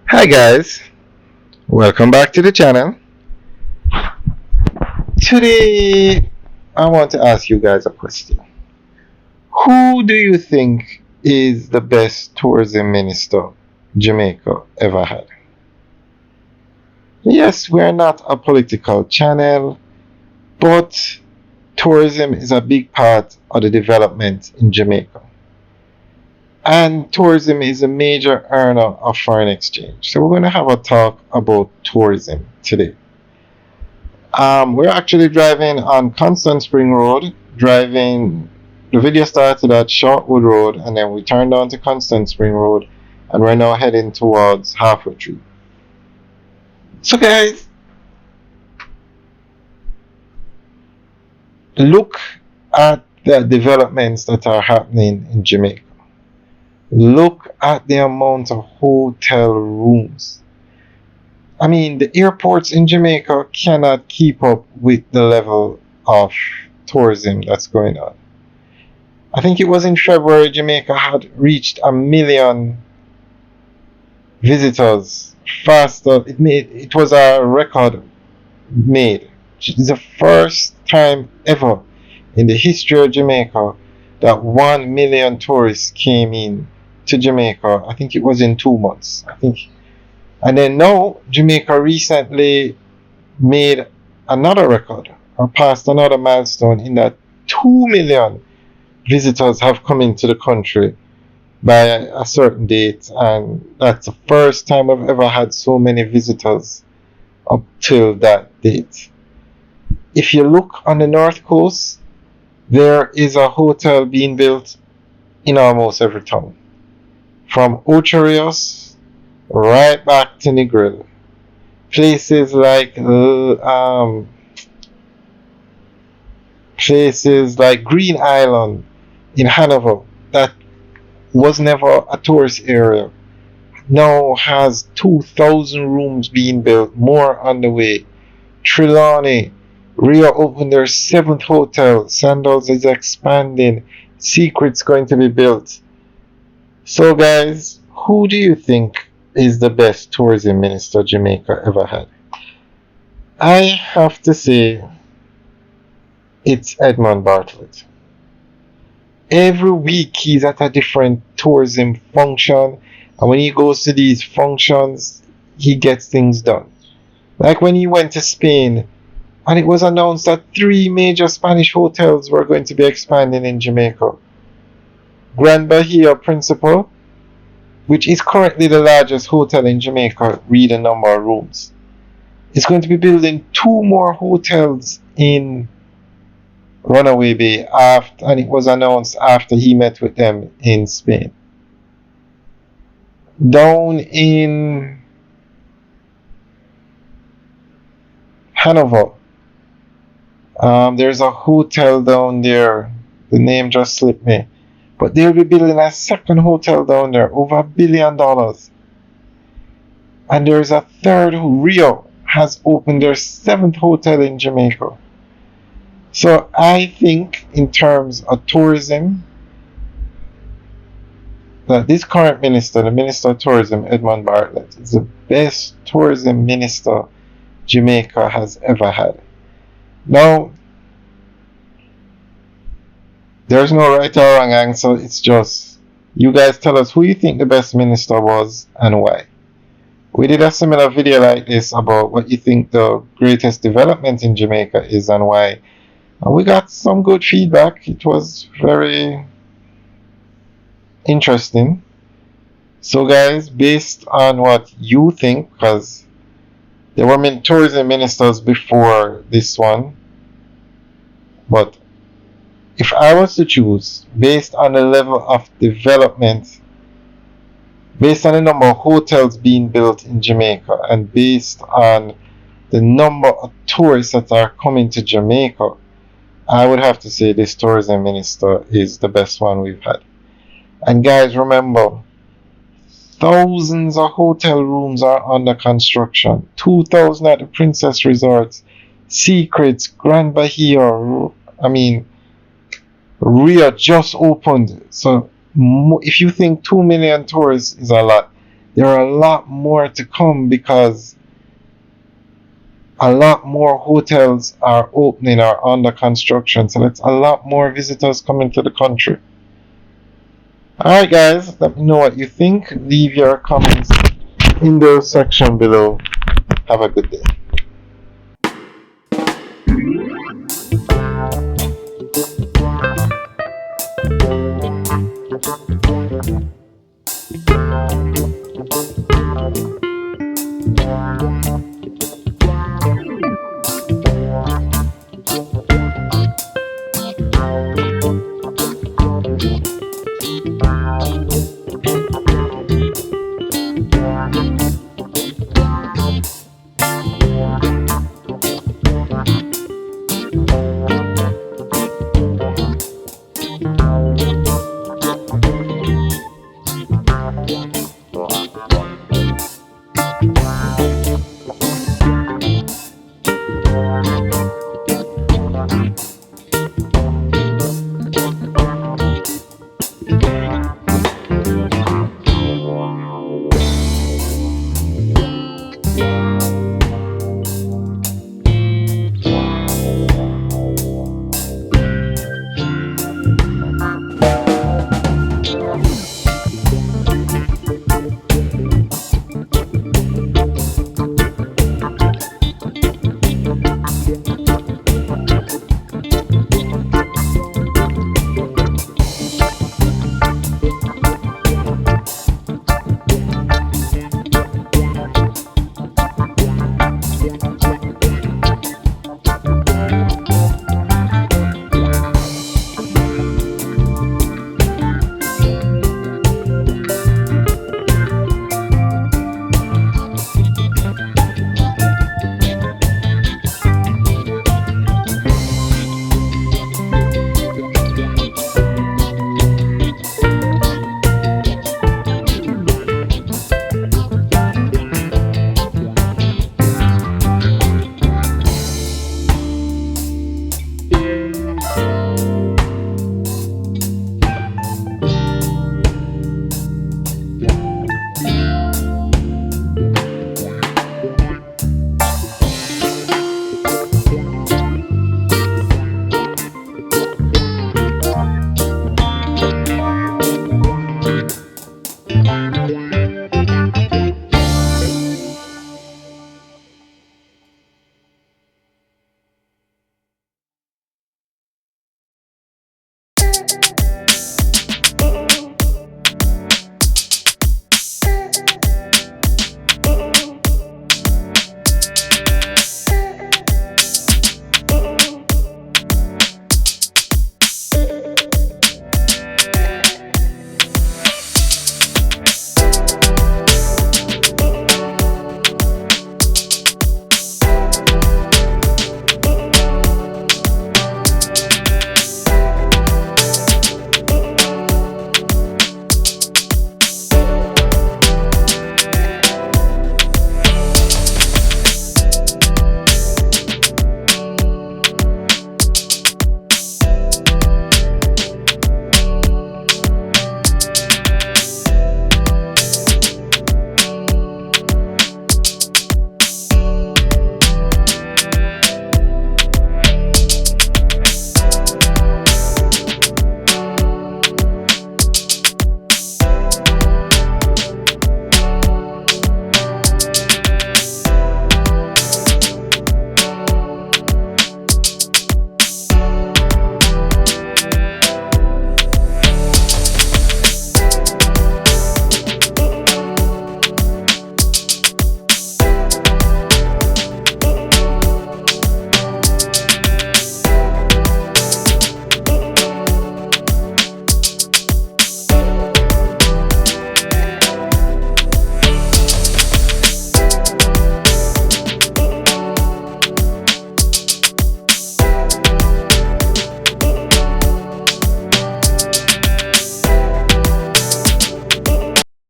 Hi guys, welcome back to the channel. Today I want to ask you guys a question. Who do you think is the best tourism minister Jamaica ever had? Yes, we're not a political channel, but tourism is a big part of the development in Jamaica. And tourism is a major earner of foreign exchange. So we're going to have a talk about tourism today. We're actually driving on Constant Spring Road. The video started at Shortwood Road, and then we turned on to Constant Spring Road, and we're now heading towards Halfway Tree. So, guys, look at the developments that are happening in Jamaica. Look at the amount of hotel rooms. I mean, the airports in Jamaica cannot keep up with the level of tourism that's going on. I think it was in February, Jamaica had reached 1 million visitors faster. It was a record made. It's the first time ever in the history of Jamaica that 1 million tourists came in to Jamaica. I think it was in 2 months. And then now Jamaica recently made another record or passed another milestone in that 2 million visitors have come into the country by a certain date, and that's the first time I've ever had so many visitors up till that date. If you look on the north coast, there is a hotel being built in almost every town, from Ocho Rios right back to Negril. Places like Green Island in Hanover, that was never a tourist area, now has 2,000 rooms being built, more on the way. Trelawney, Rio opened their 7th hotel, Sandals is expanding, Secret's going to be built. So guys, who do you think is the best tourism minister Jamaica ever had? I have to say it's Edmund Bartlett. Every week he's at a different tourism function, and when he goes to these functions, he gets things done. Like when he went to Spain, and it was announced that 3 major Spanish hotels were going to be expanding in Jamaica. Grand Bahia Principal, which is currently the largest hotel in Jamaica, read the number of rooms, is going to be building 2 more hotels in Runaway Bay, and it was announced after he met with them in Spain. Down in Hanover, there's a hotel down there. The name just slipped me. But they'll be building a second hotel down there, over $1 billion. And there's a third. Rio has opened their 7th hotel in Jamaica. So I think in terms of tourism, that this current minister, the Minister of Tourism, Edmund Bartlett, is the best tourism minister Jamaica has ever had. Now, there's no right or wrong answer. It's just you guys tell us who you think the best minister was and why. We did a similar video like this about what you think the greatest development in Jamaica is and why. And we got some good feedback. It was very interesting. So guys, based on what you think, because there were many tourism ministers before this one, but if I was to choose based on the level of development, based on the number of hotels being built in Jamaica, and based on the number of tourists that are coming to Jamaica, I would have to say this tourism minister is the best one we've had. And guys, remember, thousands of hotel rooms are under construction. 2,000 at the Princess Resorts, Secrets, Grand Bahia. Rio just opened. So if you think 2 million tourists is a lot, There are a lot more to come because a lot more hotels are opening or under construction. So that's a lot more visitors coming to the country. Alright guys, let me know what you think. Leave your comments in the section below. Have a good day.